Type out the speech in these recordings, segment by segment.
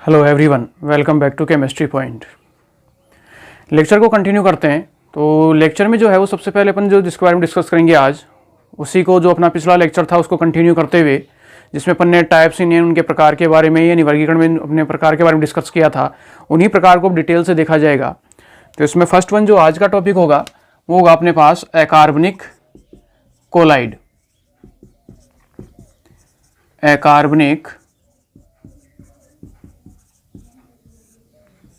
Hello everyone, welcome back to chemistry point. Lecture को continue करते हैं। तो लेक्चर में जो है वो सबसे पहले अपन जो जिसके बारे में डिस्कस करेंगे आज, उसी को जो अपना पिछला लेक्चर था उसको कंटिन्यू करते हुए, जिसमें अपन ने टाइप्स इन उनके प्रकार के बारे में यानी वर्गीकरण में अपने प्रकार के बारे में डिस्कस किया था, उन्हीं प्रकार को डिटेल से देखा जाएगा। तो इसमें फर्स्ट वन जो आज का टॉपिक होगा वो होगा अपने पास अकार्बनिक कोलाइड। अकार्बनिक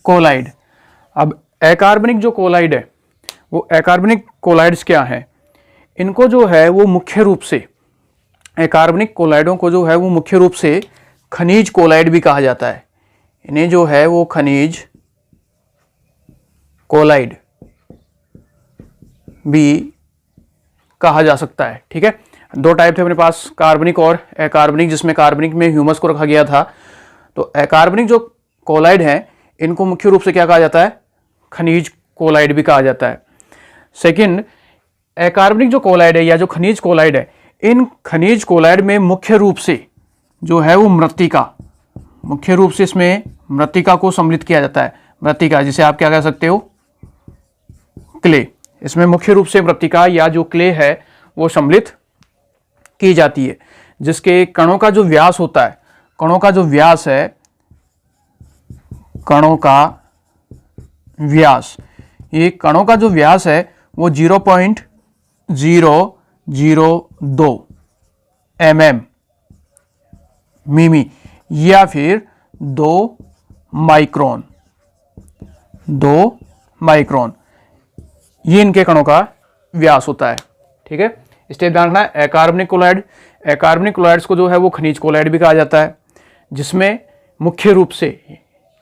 कोलाइड। अब अकार्बनिक जो कोलाइड है वो अकार्बनिक कोलाइड्स क्या है, इनको जो है वो मुख्य रूप से अकार्बनिक कोलाइडों को जो है वो मुख्य रूप से खनिज कोलाइड भी कहा जाता है। इन्हें जो है वो खनिज कोलाइड भी कहा जा सकता है। ठीक है, दो टाइप थे अपने पास, कार्बनिक और अकार्बनिक, जिसमें कार्बनिक में ह्यूमस को रखा गया था। तो अकार्बनिक जो कोलाइड है इनको मुख्य रूप से क्या कहा जाता है, खनिज कोलाइड भी कहा जाता है। सेकंड, अकार्बनिक जो कोलाइड है या जो खनिज कोलाइड है, इन खनिज कोलाइड में मुख्य रूप से जो है वो मृत्तिका, मुख्य रूप से इसमें मृत्तिका को सम्मिलित किया जाता है। मृत्तिका जिसे आप क्या कह सकते हो, क्ले। इसमें मुख्य रूप से मृत्तिका या जो क्ले है वो सम्मिलित की जाती है, जिसके कणों का जो व्यास होता है, कणों का जो व्यास है, कणों का व्यास, ये कणों का जो व्यास है वो 0.002 mm मिमी या फिर 2 माइक्रोन, ये इनके कणों का व्यास होता है। ठीक है, इसलिए ध्यान रखना है अकार्बनिक कोलाइड, अकार्बनिक कोलाइड्स को जो है वो खनिज कोलाइड भी कहा जाता है, जिसमें मुख्य रूप से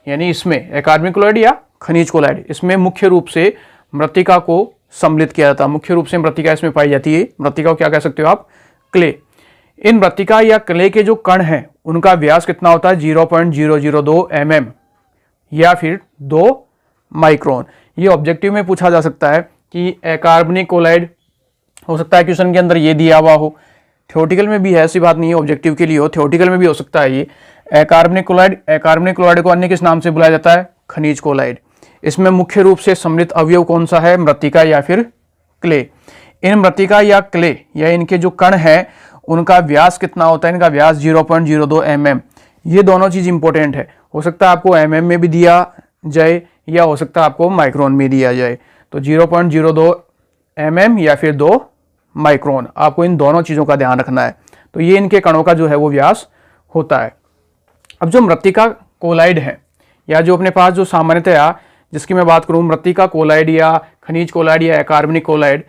यानी इसमें अकार्बनिक कोलाइड या खनिज कोलाइड, इसमें मुख्य रूप से मृत्तिका को सम्मिलित किया जाता है। मुख्य रूप से मृत्तिका इसमें पाई जाती है। मृत्तिका को क्या कह सकते हो आप, क्ले। इन मृत्तिका या क्ले के जो कण हैं उनका व्यास कितना होता है, 0.002 mm या फिर 2 माइक्रोन। ये ऑब्जेक्टिव में पूछा जा सकता है कि अकार्बनिक कोलाइड, हो सकता है क्वेश्चन के अंदर ये दिया हुआ हो, थ्योरेटिकल में भी है, ऐसी बात नहीं है ऑब्जेक्टिव के लिए हो, थ्योरेटिकल में भी हो सकता है ये अकार्बनिक कोलाइड को अन्य किस नाम से बुलाया जाता है, खनिज कोलाइड। इसमें मुख्य रूप से सम्मिलित अवयव कौन सा है, मृत्तिका या फिर क्ले। इन मृत्तिका या क्ले या इनके जो कण है उनका व्यास कितना होता है, इनका व्यास 0.02 mm। ये दोनों चीज इंपॉर्टेंट है, हो सकता है आपको mm में भी दिया जाए या हो सकता है आपको माइक्रोन में दिया जाए। तो 0.02 mm या फिर 2 माइक्रोन, आपको इन दोनों चीजों का ध्यान रखना है। तो ये इनके कणों का जो है वो व्यास होता है। अब जो मृत्तिका कोलाइड है या जो अपने पास जो सामान्यतया जिसकी मैं बात करूं, मृत्तिका कोलाइड या खनिज कोलाइड या अकार्बनिक कोलाइड,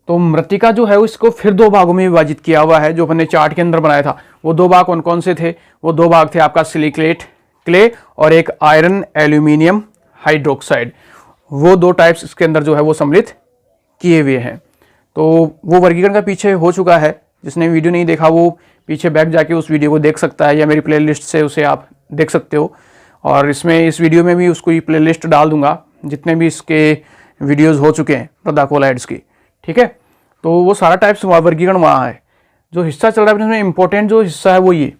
तो मृत्तिका जो है इसको फिर दो भागों में विभाजित किया हुआ है। जो अपने चार्ट के अंदर बनाया था वो दो भाग कौन कौन से थे, वो दो भाग थे आपका सिलिकेट क्ले और एक आयरन एल्यूमिनियम हाइड्रोक्साइड। वो दो टाइप्स इसके अंदर जो है वो सम्मिलित किए हुए हैं। तो वो वर्गीकरण का पीछे हो चुका है, जिसने वीडियो नहीं देखा वो पीछे बैक जाके उस वीडियो को देख सकता है या मेरी प्लेलिस्ट से उसे आप देख सकते हो। और इसमें इस वीडियो में भी उसको प्लेलिस्ट डाल दूंगा जितने भी इसके वीडियोस हो चुके हैं मृदा कोलाइड्स की। ठीक है, तो वो सारा टाइप्स वर्गीकरण वहाँ है। जो हिस्सा चल रहा है इसमें इंपॉर्टेंट जो हिस्सा है वो ये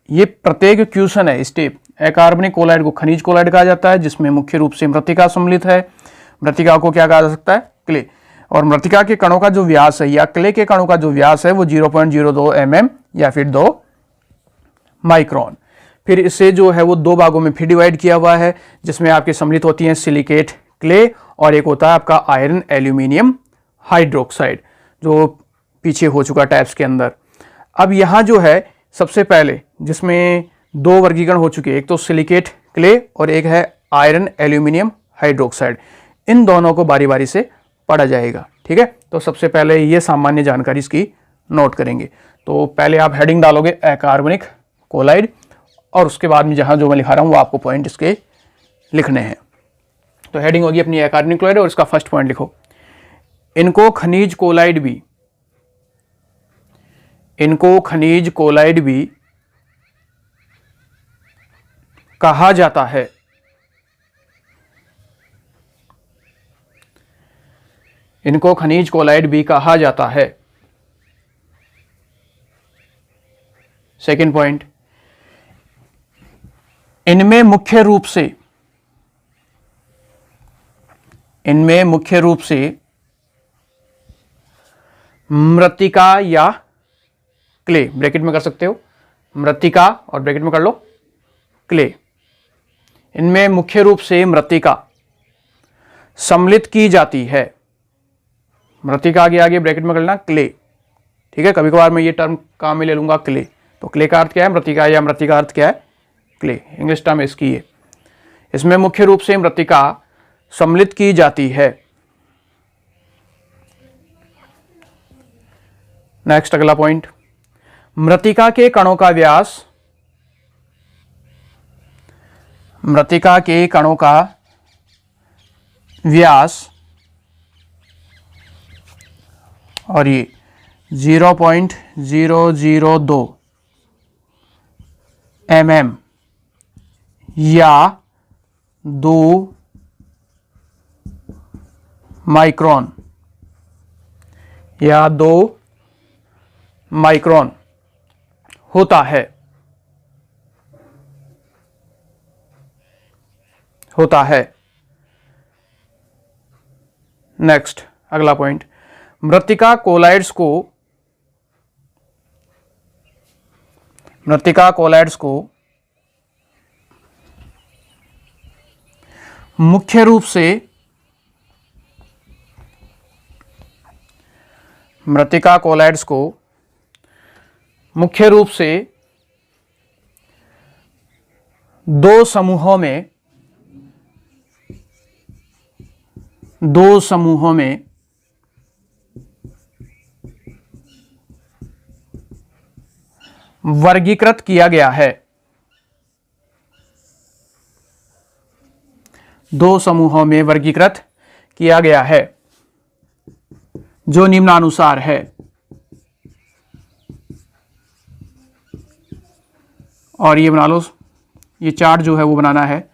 प्रत्येक क्वेश्चन है स्टेप। अकार्बनिक कोलाइड को खनिज कोलाइड कहा जाता है, जिसमें मुख्य रूप से मृत्तिका सम्मिलित है। मृत्तिका को क्या कहा जा सकता है, क्ले। और मृत्तिका के कणों का जो व्यास है या क्ले के कणों का जो व्यास है वो 0.02 mm या फिर 2 माइक्रोन। फिर इसे जो है वो दो भागों में फिर डिवाइड किया हुआ है, जिसमें आपके सम्मिलित होती हैं सिलिकेट क्ले और एक होता है आपका आयरन एल्यूमिनियम हाइड्रोक्साइड, जो पीछे हो चुका टाइप्स के अंदर। अब यहाँ जो है सबसे पहले जिसमें दो वर्गीकरण हो चुके हैं, एक तो सिलिकेट क्ले और एक है आयरन एल्यूमिनियम हाइड्रोक्साइड। इन दोनों को बारी बारी से पढ़ा जाएगा। ठीक है, तो सबसे पहले ये सामान्य जानकारी इसकी नोट करेंगे। तो पहले आप हेडिंग डालोगे अकार्बनिक कोलाइड और उसके बाद में जहाँ जो मैं लिखा रहा हूँ वो आपको पॉइंट इसके लिखने हैं। तो हेडिंग होगी अपनी अकार्बनिक कोलाइड और इसका फर्स्ट पॉइंट लिखो, इनको खनिज कोलाइड भी कहा जाता है। इनको खनिज कोलाइड भी कहा जाता है। सेकेंड पॉइंट, इनमें मुख्य रूप से मृत्तिका या क्ले, ब्रैकेट में कर सकते हो मृत्तिका और ब्रैकेट में कर लो क्ले, इनमें मुख्य रूप से मृत्तिका सम्मिलित की जाती है। मृत्तिका आगे ब्रैकेट में कर लेना क्ले, ठीक है। कभी कभार मैं ये टर्म काम में ले लूंगा क्ले, तो क्ले का अर्थ क्या है, मृत्तिका, या मृत्तिका का अर्थ क्या है, क्ले, इंग्लिश टर्म इसकी है। इसमें मुख्य रूप से मृत्तिका सम्मिलित की जाती है। नेक्स्ट अगला पॉइंट, मृत्तिका के कणों का व्यास, मृत्तिका के कणों का व्यास और ये 0.002 mm या 2 माइक्रोन होता है। नेक्स्ट अगला पॉइंट, मृत्तिका कोलाइड्स को मुख्य रूप से दो समूहों में वर्गीकृत किया गया है। दो समूहों में वर्गीकृत किया गया है जो निम्नानुसार है। और ये बना लो, ये चार्ट जो है वो बनाना है।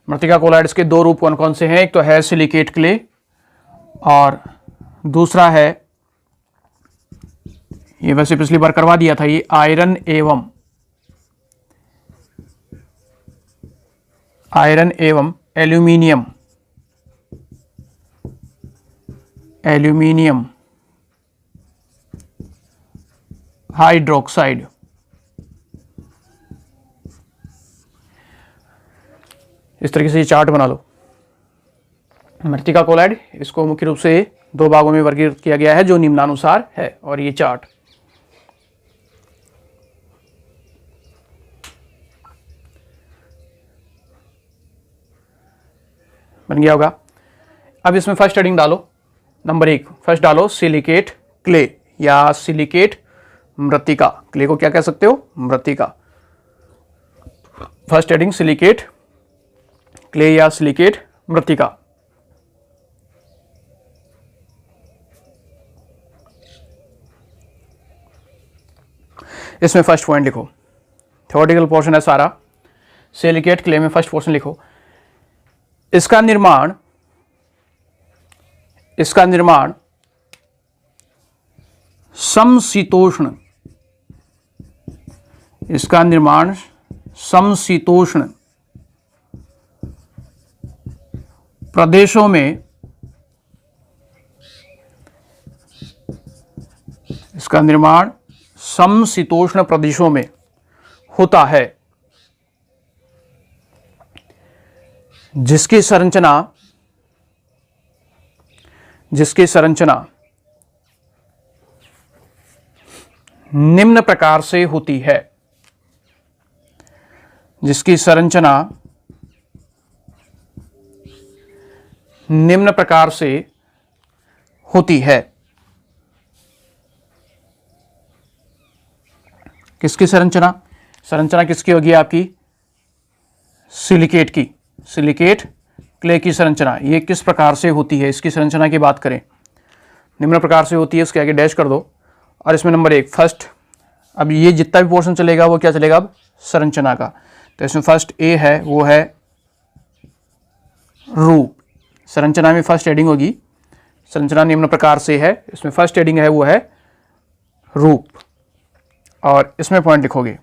मृत्तिका कोलाइड्स के दो रूप कौन कौन से हैं, एक तो है सिलिकेट क्ले और दूसरा है, ये वैसे पिछली बार करवा दिया था, ये आयरन एवं एल्यूमिनियम हाइड्रोक्साइड। इस तरीके से ये चार्ट बना लो। मृत्तिका कोलाइड, इसको मुख्य रूप से दो भागों में वर्गीकृत किया गया है जो निम्नानुसार है। और ये चार्ट बन गया होगा। अब इसमें फर्स्ट हेडिंग डालो, नंबर 1 फर्स्ट डालो सिलिकेट क्ले या सिलिकेट मृत्तिका। क्ले को क्या कह सकते हो, मृत्तिका। फर्स्ट हेडिंग सिलिकेट क्ले या सिलिकेट मृत्तिका। इसमें फर्स्ट पॉइंट लिखो, थ्योरेटिकल पोर्शन है सारा। सिलिकेट क्ले में फर्स्ट पोर्शन लिखो, इसका निर्माण समशीतोष्ण प्रदेशों में, इसका निर्माण समशीतोष्ण प्रदेशों में होता है, जिसकी संरचना निम्न प्रकार से होती है। जिसकी संरचना निम्न प्रकार से होती है। किसकी संरचना, संरचना किसकी होगी आपकी, सिलिकेट की, सिलिकेट क्ले की संरचना। ये किस प्रकार से होती है, इसकी संरचना की बात करें, निम्न प्रकार से होती है, उसके आगे डैश कर दो। और इसमें नंबर 1 फर्स्ट, अब ये जितना भी पोर्शन चलेगा वो क्या चलेगा, अब संरचना का। तो इसमें फर्स्ट ए है, वो है रूप। संरचना में फर्स्ट हेडिंग होगी, संरचना निम्न प्रकार से है, इसमें फर्स्ट हेडिंग है वो है रूप। और इसमें पॉइंट लिखोगे,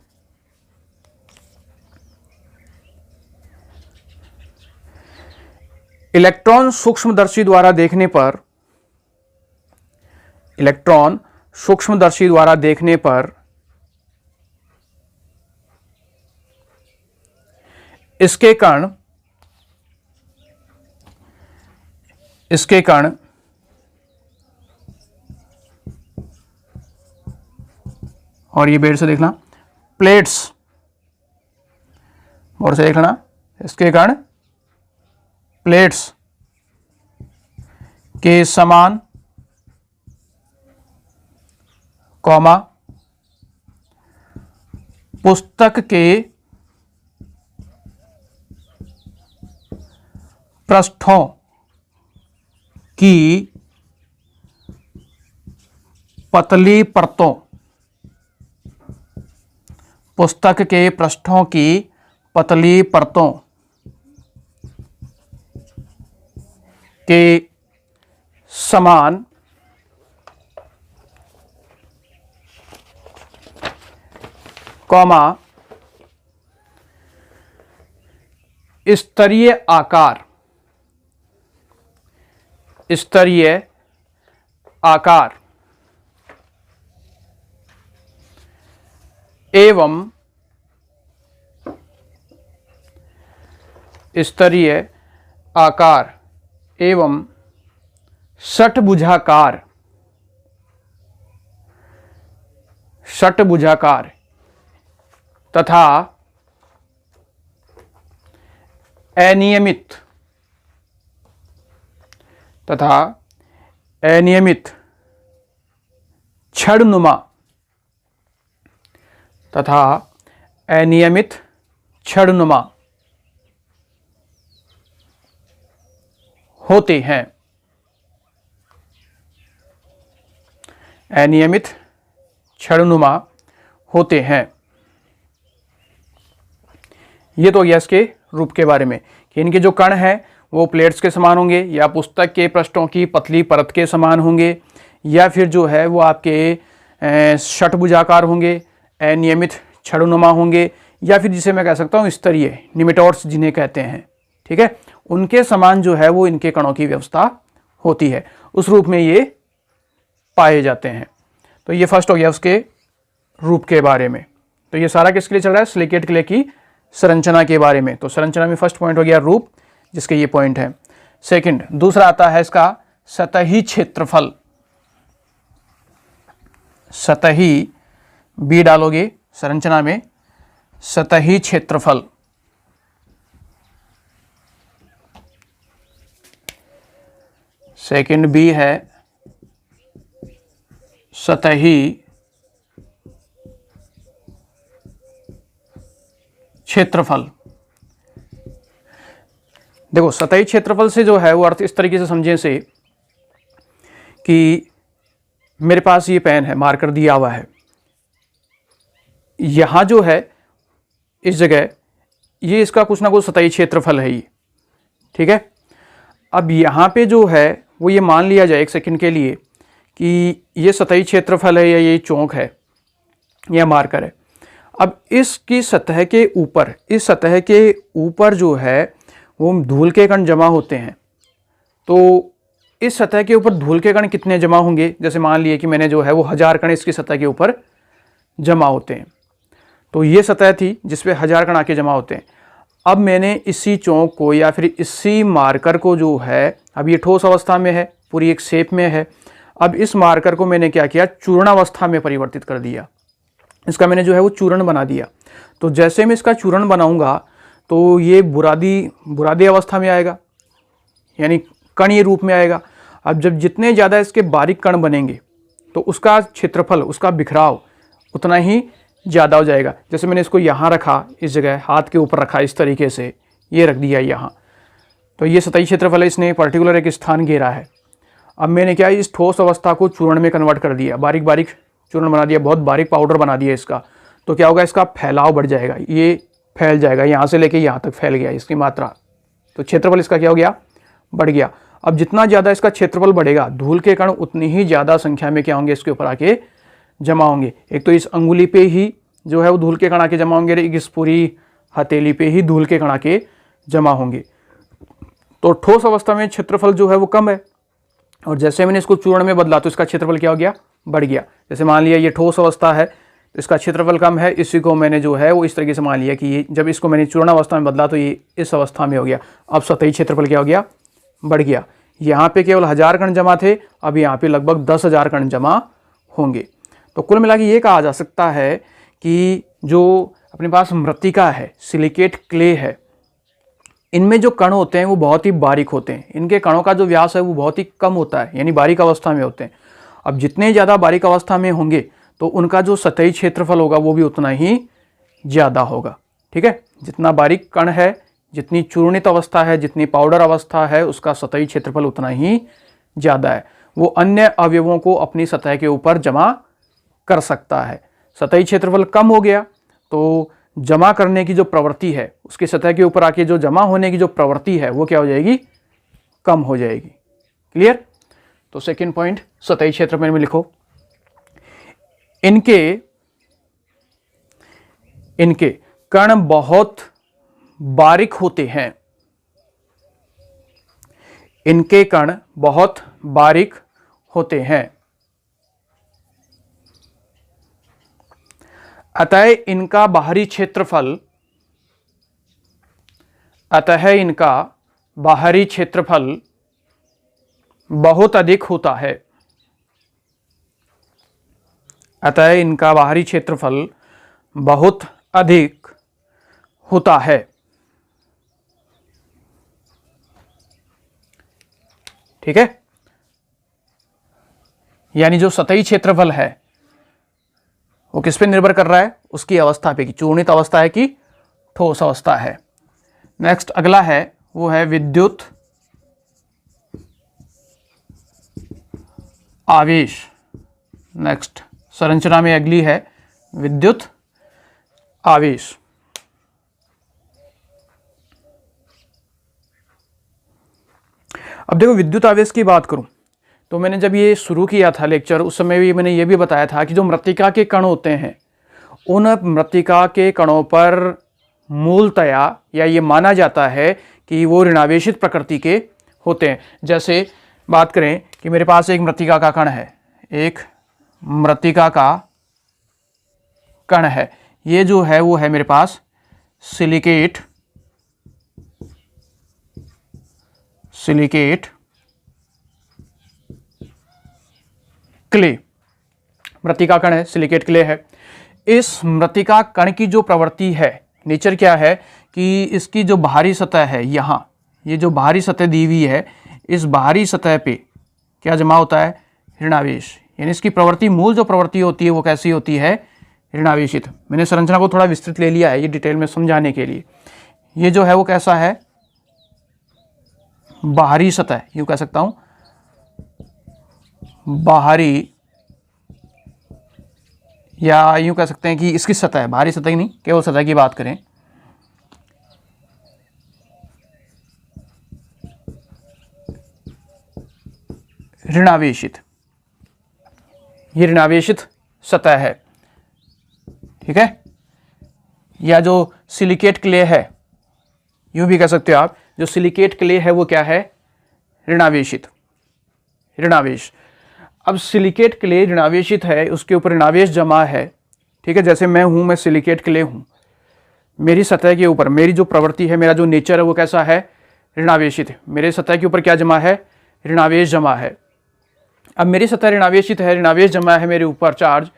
इलेक्ट्रॉन सूक्ष्मदर्शी द्वारा देखने पर, इलेक्ट्रॉन सूक्ष्मदर्शी द्वारा देखने पर इसके कण और ये बेड से देखना, प्लेट्स, और से देखना, इसके कण प्लेट्स के समान, कॉमा, पुस्तक के पृष्ठों की पतली परतों, पुस्तक के पृष्ठों की पतली परतों के समान कॉमा स्तरीय आकार, स्तरीय आकार एवं स्तरीय आकार एवं षट्भुजाकार, षट्भुजाकार तथा अनियमित, तथा अनियमित छड़नुमा, तथा अनियमित छड़नुमा होते हैं, अनियमित छड़नुमा होते हैं। ये तो गया इसके रूप के बारे में कि इनके जो कण हैं वो प्लेट्स के समान होंगे या पुस्तक के पृष्ठों की पतली परत के समान होंगे या फिर जो है वो आपके षट्भुजाकार होंगे, अनियमित छड़नुमा होंगे या फिर जिसे मैं कह सकता हूँ स्तरीय, निमेटोड्स जिन्हें कहते हैं, ठीक है, उनके समान जो है वो इनके कणों की व्यवस्था होती है, उस रूप में ये पाए जाते हैं। तो ये फर्स्ट हो गया उसके रूप के बारे में। तो ये सारा किसके लिए चल रहा है? सिलिकेट क्ले की संरचना के बारे में। तो संरचना में फर्स्ट पॉइंट हो गया रूप, जिसके ये पॉइंट है। सेकंड, दूसरा आता है इसका सतही क्षेत्रफल। सतही, बी डालोगे संरचना में, सतही क्षेत्रफल। सेकंड बी है सतही क्षेत्रफल। देखो सतही क्षेत्रफल से जो है वो अर्थ इस तरीके से समझें से कि मेरे पास ये पेन है, मार्कर दिया हुआ है, यहां जो है इस जगह ये इसका कुछ ना कुछ सतही क्षेत्रफल है ये, ठीक है। अब यहां पे जो है वो ये मान लिया जाए एक सेकंड के लिए कि ये सतही क्षेत्रफल है या ये चौक है या मार्कर है। अब इसकी सतह के ऊपर, इस सतह के ऊपर जो है वो धूल के कण जमा होते हैं। तो इस सतह के ऊपर धूल के कण कितने जमा होंगे? जैसे मान लिए कि मैंने जो है वो 1000 कण इसकी सतह के ऊपर जमा होते हैं। तो ये सतह थी जिसपे 1000 कण आके जमा होते हैं। अब मैंने इसी चौक को या फिर इसी मार्कर को जो है, अब ये ठोस अवस्था में है, पूरी एक शेप में है, अब इस मार्कर को मैंने क्या किया, चूर्णावस्था में परिवर्तित कर दिया। इसका मैंने जो है वो चूर्ण बना दिया। तो जैसे मैं इसका चूर्ण बनाऊंगा तो ये बुरादी अवस्था में आएगा, यानी कणीय रूप में आएगा। अब जब जितने ज़्यादा इसके बारीक कण बनेंगे तो उसका क्षेत्रफल, उसका बिखराव उतना ही ज़्यादा हो जाएगा। जैसे मैंने इसको यहाँ रखा, इस जगह हाथ के ऊपर रखा, इस तरीके से ये रख दिया यहाँ, तो ये सतही क्षेत्रफल है, इसने पर्टिकुलर एक स्थान घेरा है। अब मैंने क्या, इस ठोस अवस्था को चूर्ण में कन्वर्ट कर दिया, बारीक बारीक चूर्ण बना दिया, बहुत बारीक पाउडर बना दिया इसका। तो क्या होगा, इसका फैलाव बढ़ जाएगा, ये फैल जाएगा, यहाँ से लेके यहाँ तक फैल गया इसकी मात्रा। तो क्षेत्रफल इसका क्या हो गया, बढ़ गया। अब जितना ज़्यादा इसका क्षेत्रफल बढ़ेगा, धूल के कण उतनी ही ज़्यादा संख्या में क्या होंगे, इसके ऊपर आके जमा होंगे। एक तो इस अंगुली पे ही जो है वो धूल के कण आके जमा होंगे, इस पूरी हथेली पे ही धूल के कण आके जमा होंगे। तो ठोस अवस्था में क्षेत्रफल जो है वो कम है, और जैसे मैंने इसको चूर्ण में बदला तो इसका क्षेत्रफल क्या हो गया, बढ़ गया। जैसे मान लिया ये ठोस अवस्था है तो इसका क्षेत्रफल कम है, इसी को मैंने जो है वो इस तरीके से मान लिया कि ये जब इसको मैंने चूर्ण अवस्था में बदला तो ये इस अवस्था में हो गया। अब सतही क्षेत्रफल क्या हो गया, बढ़ गया। यहाँ पे केवल 1000 कण जमा थे, अब यहाँ पे लगभग 10,000 कण जमा होंगे। तो कुल मिला के ये कहा जा सकता है कि जो अपने पास मृत्तिका है, सिलिकेट क्ले है, इनमें जो कण होते हैं वो बहुत ही बारीक होते हैं। इनके कणों का जो व्यास है वो बहुत ही कम होता है, यानी बारीक अवस्था में होते हैं। अब जितने ज़्यादा बारीक अवस्था में होंगे तो उनका जो सतही क्षेत्रफल होगा वो भी उतना ही ज़्यादा होगा। ठीक है, जितना बारीक कण है, जितनी चूर्णित अवस्था है, जितनी पाउडर अवस्था है, उसका सतही क्षेत्रफल उतना ही ज़्यादा है। वो अन्य अवयवों को अपनी सतह के ऊपर जमा कर सकता है। सतही क्षेत्रफल कम हो गया तो जमा करने की जो प्रवृत्ति है, उसकी सतह के ऊपर आके जो जमा होने की जो प्रवृत्ति है वो क्या हो जाएगी, कम हो जाएगी। क्लियर। तो सेकंड पॉइंट सतही क्षेत्रफल में लिखो, इनके कण बहुत बारीक होते हैं। इनके कण बहुत बारीक होते हैं, अतः इनका बाहरी क्षेत्रफल बहुत अधिक होता है। अतः इनका बाहरी क्षेत्रफल बहुत अधिक होता है। ठीक है, यानी जो सतही क्षेत्रफल है वो किस पे निर्भर कर रहा है, उसकी अवस्था पे, कि चूर्णित अवस्था है कि ठोस अवस्था है। नेक्स्ट अगला है वो है विद्युत आवेश। नेक्स्ट संरचना में अगली है विद्युत आवेश। अब देखो विद्युत आवेश की बात करूं तो मैंने जब ये शुरू किया था लेक्चर, उस समय भी मैंने ये भी बताया था कि जो मृत्तिका के कण होते हैं, उन मृत्तिका के कणों पर मूलतया या ये माना जाता है कि वो ऋणावेशित प्रकृति के होते हैं। जैसे बात करें कि मेरे पास एक मृत्तिका का कण है, एक मृत्तिका का कण है, ये जो है वो है मेरे पास सिलिकेट क्ले, मृत्तिका कण है, सिलिकेट क्ले है। इस मृत्तिका कण की जो प्रवृत्ति है, नेचर क्या है कि इसकी जो बाहरी सतह है, यहाँ ये जो बाहरी सतह दी हुई है, इस बाहरी सतह पे क्या जमा होता है, ऋणावेश। यानी इसकी प्रवृत्ति, मूल जो प्रवृत्ति होती है वो कैसी होती है, ऋणावेशित। मैंने संरचना को थोड़ा विस्तृत ले लिया है ये डिटेल में समझाने के लिए। ये जो है वो कैसा है, बाहरी सतह, यूं कह सकता हूं, बाहरी, या यूं कह सकते हैं कि इसकी सतह, बाहरी सतह ही नहीं, केवल सतह की बात करें, ऋणावेशित, ये ऋणावेशित सतह है। ठीक है, या जो सिलिकेट क्ले है, यूं भी कह सकते हो आप, जो सिलिकेट क्ले है वो क्या है, ऋणावेशित, ऋणावेश। अब सिलिकेट क्ले ऋणावेशित है, उसके ऊपर ऋणावेश जमा है। ठीक है, जैसे मैं हूं, मैं सिलिकेट क्ले हूं, मेरी सतह के ऊपर मेरी जो प्रवृत्ति है, मेरा जो नेचर है वो कैसा है, ऋणावेशित है। मेरे सतह के ऊपर क्या जमा है, ऋणावेश जमा है। अब मेरी सतह ऋणावेशित है, ऋणावेश जमा है मेरे ऊपर चार्ज,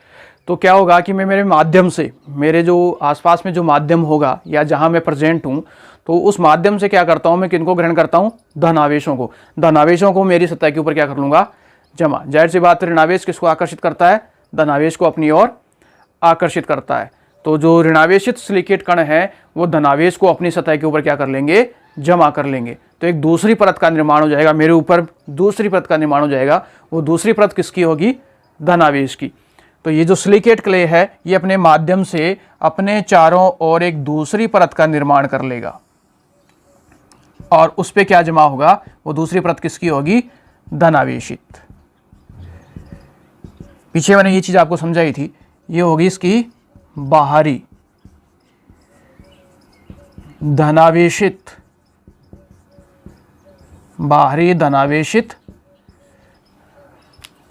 तो क्या होगा कि मैं मेरे माध्यम से, मेरे जो आसपास में जो माध्यम होगा या जहां मैं प्रेजेंट हूं, तो उस माध्यम से क्या करता हूं, मैं किनको ग्रहण करता हूं, धनावेशों को। धनावेशों को मेरी सतह के ऊपर क्या कर लूंगा, जमा। जाहिर सी बात, ऋणावेश किसको आकर्षित करता है, धनावेश को अपनी ओर आकर्षित करता है। तो जो ऋणावेशित सिलिकेट कण है वो धनावेश को अपनी सतह के ऊपर क्या कर लेंगे, जमा कर लेंगे। तो एक दूसरी परत का निर्माण हो जाएगा, मेरे ऊपर दूसरी परत का निर्माण हो जाएगा। वो दूसरी परत किसकी होगी, धनावेश की। तो ये जो सिलिकेट क्ले है ये अपने माध्यम से अपने चारों ओर एक दूसरी परत का निर्माण कर लेगा, और उस पे क्या जमा होगा, वो दूसरी परत किसकी होगी, धनावेशित। पीछे मैंने ये चीज आपको समझाई थी, ये होगी इसकी बाहरी धनावेशित बाहरी धनावेशित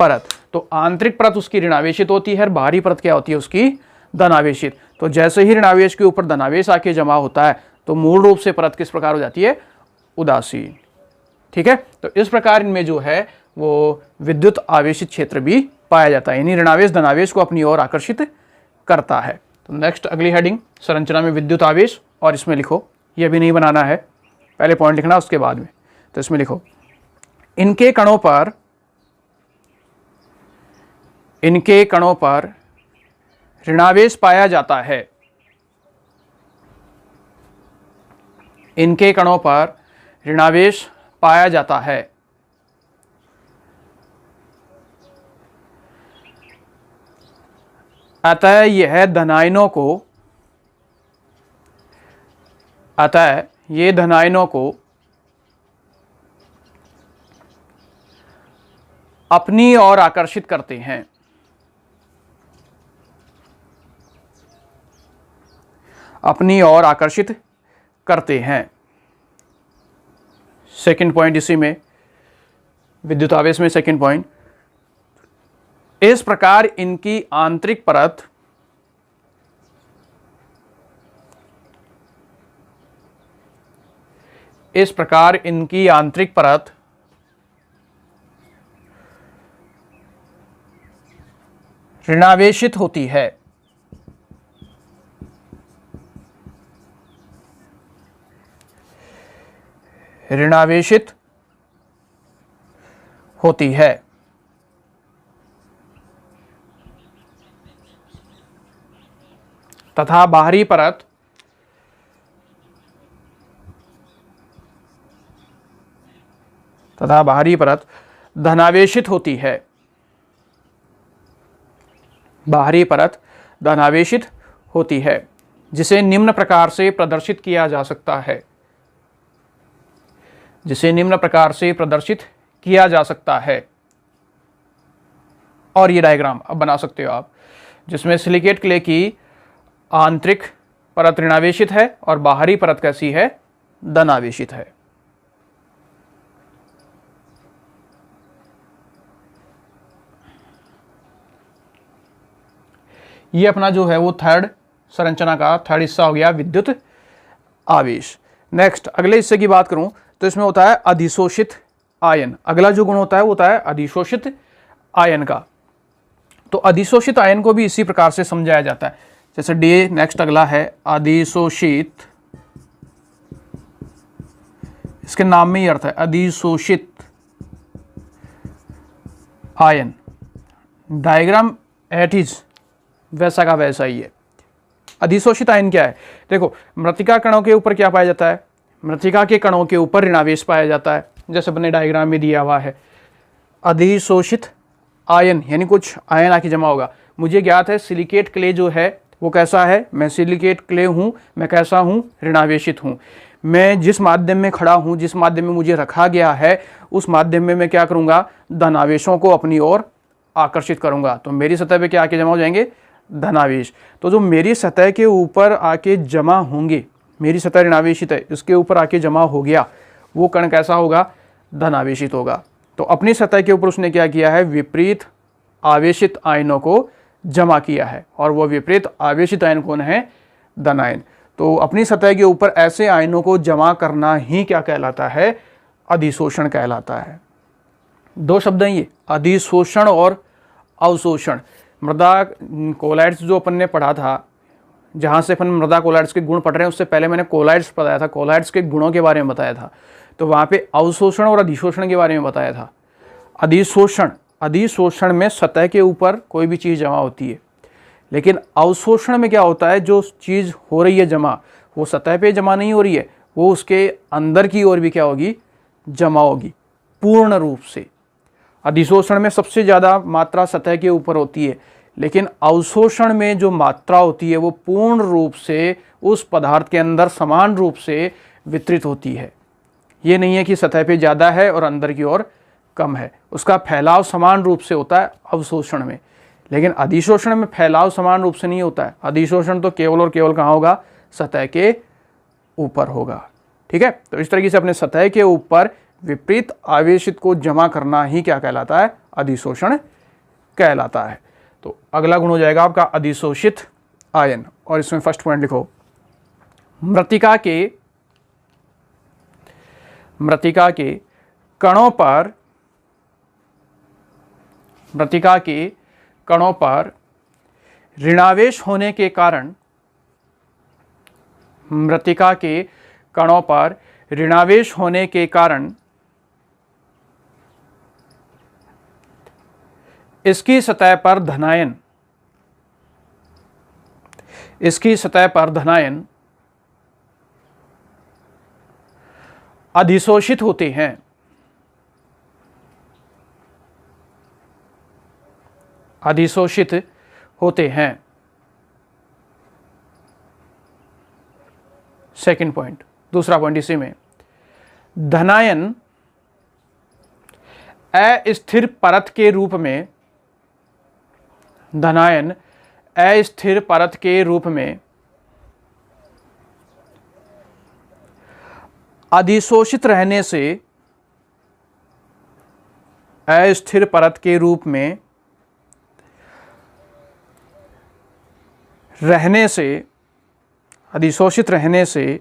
परत। तो आंतरिक परत उसकी ऋणावेशित होती है और बाहरी परत क्या होती है उसकी धनावेशित। तो जैसे ही ऋणावेश के ऊपर धनावेश आके जमा होता है तो मूल रूप से परत किस प्रकार हो जाती है, उदासीन। ठीक है, तो इस प्रकार इनमें जो है वो विद्युत आवेशित क्षेत्र भी पाया जाता है, यानी ऋणावेश धनावेश को अपनी ओर आकर्षित करता है। तो नेक्स्ट अगली हेडिंग संरचना में विद्युत आवेश, और इसमें लिखो, ये भी नहीं बनाना है, पहले पॉइंट लिखना उसके बाद में। तो इसमें लिखो इनके कणों पर ऋणावेश पाया जाता है। इनके कणों पर ऋणावेश पाया जाता है। अतः ये धनायनों को अपनी ओर आकर्षित करते हैं। अपनी ओर आकर्षित करते हैं। सेकंड पॉइंट इसी में, विद्युत आवेश में सेकंड पॉइंट, इस प्रकार इनकी आंतरिक परत ऋणावेशित होती है। ऋणावेशित होती है। तथा बाहरी परत धनावेशित होती है। बाहरी परत धनावेशित होती है, जिसे निम्न प्रकार से प्रदर्शित किया जा सकता है। और ये डायग्राम अब बना सकते हो आप, जिसमें सिलिकेट क्ले की आंतरिक परत ऋणावेशित है और बाहरी परत कैसी है, धनावेशित है। ये अपना जो है वो थर्ड संरचना का थर्ड हिस्सा हो गया, विद्युत आवेश। नेक्स्ट अगले हिस्से की बात करूं तो इसमें होता है अधिशोषित आयन। अगला जो गुण होता है वो होता है अधिशोषित आयन का। तो अधिशोषित आयन को भी इसी प्रकार से समझाया जाता है, जैसे डी नेक्स्ट अगला है अधिशोषित, इसके नाम में ही अर्थ है अधिशोषित आयन। डायग्राम एट इज वैसा का वैसा ही है। अधिशोषित आयन क्या है, देखो मृत्तिका कणों के ऊपर क्या पाया जाता है, मृत्तिका के कणों के ऊपर ऋणावेश पाया जाता है, जैसे अपने डायग्राम में दिया हुआ है। अधिशोषित आयन यानी कुछ आयन आके जमा होगा। मुझे ज्ञात है सिलिकेट क्ले जो है वो कैसा है, मैं सिलिकेट क्ले हूँ, मैं कैसा हूँ, ऋणावेशित हूँ। मैं जिस माध्यम में खड़ा हूँ, जिस माध्यम में मुझे रखा गया है, उस माध्यम में मैं क्या करूँगा, धनावेशों को अपनी ओर आकर्षित करूँगा। तो मेरी सतह पे क्या आके जमा हो जाएंगे, धनावेश। तो जो मेरी सतह के ऊपर आके जमा होंगे, मेरी सतह ऋणावेशित है, इसके ऊपर आके जमा हो गया, वो कण कैसा होगा, धनावेशित होगा। तो अपनी सतह के ऊपर उसने क्या किया है, विपरीत आवेशित आयनों को जमा किया है, और वो विपरीत आवेशित आयन कौन है, धनायन। तो अपनी सतह के ऊपर ऐसे आयनों को जमा करना ही क्या कहलाता है, अधिशोषण कहलाता है। दो शब्द हैं ये, अधिशोषण और अवशोषण। मृदा कोलाइड्स जो अपन ने पढ़ा था, जहाँ से अपन मृदा कोलाइड्स के गुण पढ़ रहे हैं, उससे पहले मैंने कोलाइड्स बताया था, कोलाइड्स के गुणों के बारे में बताया था। तो वहाँ पे अवशोषण और अधिशोषण के बारे में बताया था। अधिशोषण में सतह के ऊपर कोई भी चीज़ जमा होती है, लेकिन अवशोषण में क्या होता है, जो चीज़ हो रही है जमा, वो सतह पे जमा नहीं हो रही है, वो उसके अंदर की ओर भी क्या होगी, जमा होगी पूर्ण रूप से। अधिशोषण में सबसे ज़्यादा मात्रा सतह के ऊपर होती है, लेकिन अवशोषण में जो मात्रा होती है वो पूर्ण रूप से उस पदार्थ के अंदर समान रूप से वितरित होती है। ये नहीं है कि सतह पे ज़्यादा है और अंदर की ओर कम है, उसका फैलाव समान रूप से होता है अवशोषण में। लेकिन अधिशोषण में फैलाव समान रूप से नहीं होता है। अधिशोषण तो केवल और केवल कहाँ होगा, सतह के ऊपर होगा। ठीक है, तो इस तरीके से अपने सतह के ऊपर विपरीत आवेशित को जमा करना ही क्या कहलाता है? अधिशोषण कहलाता है। तो अगला गुण हो जाएगा आपका अधिशोषित आयन। और इसमें फर्स्ट पॉइंट लिखो, मृत्तिका के कणों पर ऋणावेश होने के कारण इसकी सतह पर धनायन अधिशोषित होते हैं। सेकंड पॉइंट, दूसरा पॉइंट इसी में, धनायन अस्थिर परत के रूप में अधिशोषित रहने से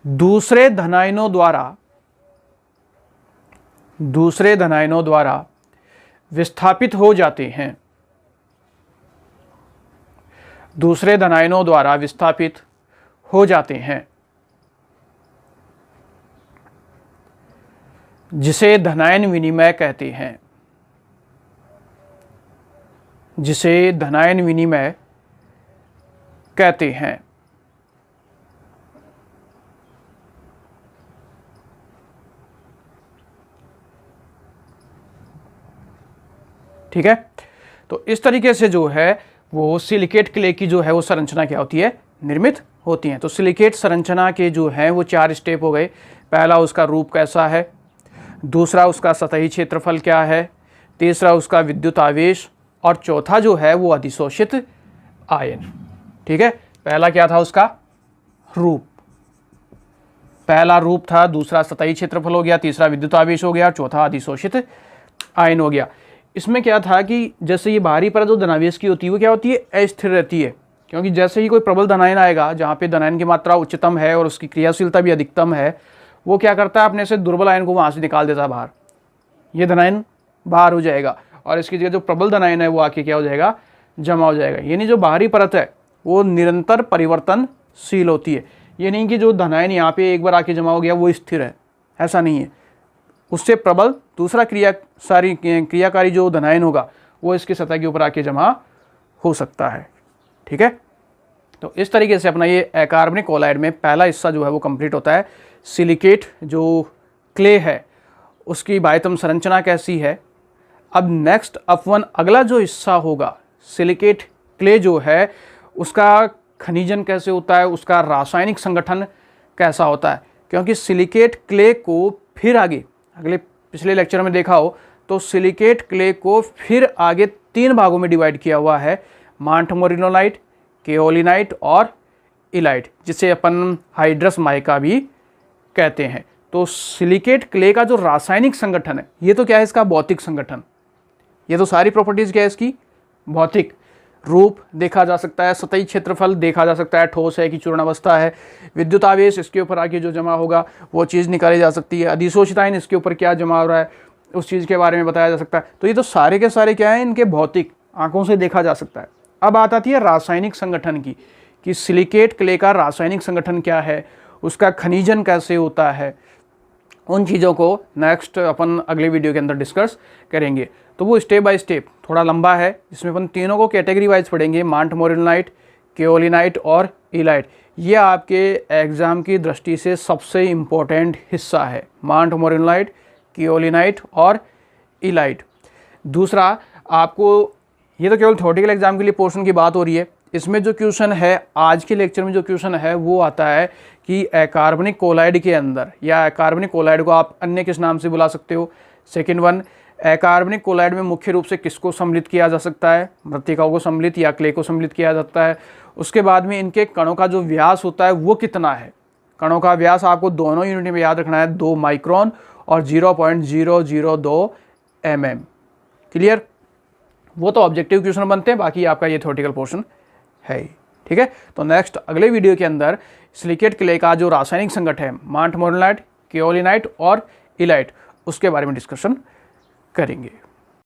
दूसरे धनायनों द्वारा विस्थापित हो जाते हैं, जिसे धनायन विनिमय कहते हैं। ठीक है, तो इस तरीके से जो है वो सिलिकेट क्ले की जो है वो संरचना क्या होती है? निर्मित होती है। तो सिलिकेट संरचना के जो है वो 4 स्टेप हो गए। पहला उसका रूप कैसा है, दूसरा उसका सतही क्षेत्रफल क्या है, तीसरा उसका विद्युत आवेश, और चौथा जो है वो अधिशोषित आयन। ठीक है, पहला क्या था? उसका रूप, पहला रूप था, दूसरा सतही क्षेत्रफल हो गया, तीसरा विद्युत आवेश हो गया, चौथा अधिशोषित आयन हो गया। इसमें क्या था कि जैसे ये बाहरी परत जो धनावेश की होती है वो क्या होती है? अस्थिर रहती है, क्योंकि जैसे ही कोई प्रबल धनायन आएगा जहाँ पे धनायन की मात्रा उच्चतम है और उसकी क्रियाशीलता भी अधिकतम है, वो क्या करता है? अपने से दुर्बल आयन को वहाँ से निकाल देता है बाहर, ये धनायन बाहर हो जाएगा और इसकी जगह जो प्रबल धनायन है वो आके क्या हो जाएगा? जमा हो जाएगा। यानी जो बाहरी परत है वो निरंतर परिवर्तनशील होती है। ये नहीं कि जो धनायन यहाँ पे एक बार आके जमा हो गया वो स्थिर है, ऐसा नहीं है। उससे प्रबल दूसरा क्रियाकारी जो धनायन होगा वो इसकी सतह के ऊपर आके जमा हो सकता है। ठीक है, तो इस तरीके से अपना ये अकार्बनिक कोलाइड में पहला हिस्सा जो है वो कंप्लीट होता है। सिलिकेट जो क्ले है उसकी बाह्यतम संरचना कैसी है। अब नेक्स्ट अपवन अगला जो हिस्सा होगा, सिलिकेट क्ले जो है उसका खनिजन कैसे होता है, उसका रासायनिक संगठन कैसा होता है। क्योंकि सिलिकेट क्ले को फिर आगे पिछले लेक्चर में देखा हो तो सिलिकेट क्ले को फिर आगे 3 भागों में डिवाइड किया हुआ है, मांटमोरिनोलाइट, केओलिनाइट और इलाइट, जिसे अपन हाइड्रस माइका भी कहते हैं। तो सिलिकेट क्ले का जो रासायनिक संगठन है, ये तो क्या है? इसका भौतिक संगठन। ये तो सारी प्रॉपर्टीज क्या है इसकी? भौतिक। रूप देखा जा सकता है, सतही क्षेत्रफल देखा जा सकता है, ठोस है कि चूर्णावस्था है, विद्युत आवेश इसके ऊपर आके जो जमा होगा वो चीज़ निकाली जा सकती है, अधिशोषित आयन इसके ऊपर क्या जमा हो रहा है उस चीज़ के बारे में बताया जा सकता है। तो ये तो सारे के सारे क्या है? इनके भौतिक, आंखों से देखा जा सकता है। अब बात आती है रासायनिक संगठन की, कि सिलिकेट क्ले का रासायनिक संगठन क्या है, उसका खनिजन कैसे होता है। उन चीज़ों को नेक्स्ट अपन अगले वीडियो के अंदर डिस्कस करेंगे। तो वो स्टेप बाय स्टेप थोड़ा लंबा है, जिसमें अपन तीनों को कैटेगरी वाइज पढ़ेंगे, मांटमोरिनोलाइट, केओलिनाइट और इलाइट। ये आपके एग्ज़ाम की दृष्टि से सबसे इम्पोर्टेंट हिस्सा है, मांटमोरिनोलाइट, केओलिनाइट और इलाइट। दूसरा, आपको ये तो केवल थ्योरेटिकल एग्जाम के लिए पोर्शन की बात हो रही है। इसमें जो क्वेश्चन है आज के लेक्चर में, जो क्वेश्चन है वो आता है कि अकार्बनिक कोलाइड के अंदर, या अकार्बनिक कोलाइड को आप अन्य किस नाम से बुला सकते हो। सेकंड वन, अकार्बनिक कोलाइड में मुख्य रूप से किसको सम्मिलित किया जा सकता है, मृत्तिकाओं को सम्मिलित या क्ले को सम्मिलित किया जाता है। उसके बाद में इनके कणों का जो व्यास होता है वो कितना है, कणों का व्यास आपको दोनों यूनिट में याद रखना है, 2 माइक्रोन और 0.002 mm। क्लियर? वो तो ऑब्जेक्टिव क्वेश्चन बनते हैं, बाकी आपका ये थ्योरेटिकल पोर्शन है ही। ठीक है, तो नेक्स्ट अगले वीडियो के अंदर सिलिकेट क्ले का जो रासायनिक संगठन है, मांट मोनालाइट, केओलिनाइट और इलाइट, उसके बारे में डिस्कशन करेंगे।